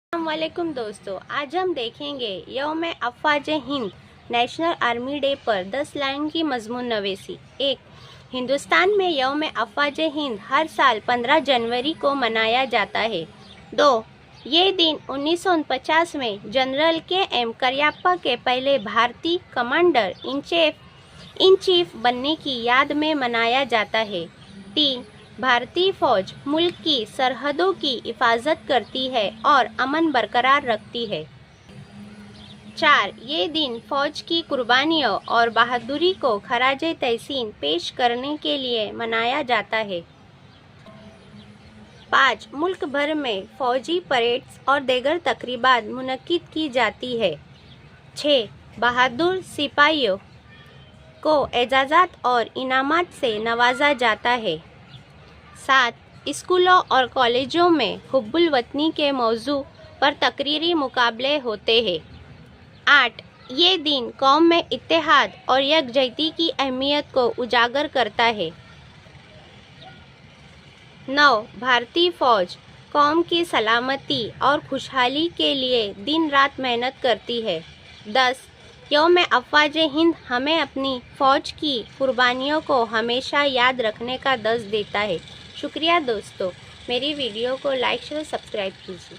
अस्सलाम वालेकुम दोस्तों, आज हम देखेंगे यौम अफ़वाज हिंद नेशनल आर्मी डे पर 10 लाइन की मजमून नवीसी। 1. हिंदुस्तान में यौम अफ़वाज हिंद हर साल 15 जनवरी को मनाया जाता है। 2. ये दिन 1949 में जनरल के.एम. करियप्पा के पहले भारतीय कमांडर इन चीफ बनने की याद में मनाया जाता है। 3. भारतीय फौज मुल्क की सरहदों की हिफाजत करती है और अमन बरकरार रखती है। 4. ये दिन फौज की कुर्बानियों और बहादुरी को खराजे तहसीन पेश करने के लिए मनाया जाता है। 5. मुल्क भर में फौजी परेड्स और दीगर तकरीबात मुनक्किद की जाती है। 6. बहादुर सिपाहियों को एजाज़ात और इनामात से नवाजा जाता है। 7. स्कूलों और कॉलेजों में हुब्बुल वतनी के मौजू पर तकरीरी मुकाबले होते हैं। 8. ये दिन कौम में इत्तेहाद और यकजहती की अहमियत को उजागर करता है। 9. भारतीय फौज कौम की सलामती और खुशहाली के लिए दिन रात मेहनत करती है। 10. यौम अफ़वाज हिंद हमें अपनी फ़ौज की कुर्बानियों को हमेशा याद रखने का दर्स देता है। शुक्रिया दोस्तों, मेरी वीडियो को लाइक शेयर सब्सक्राइब कीजिए।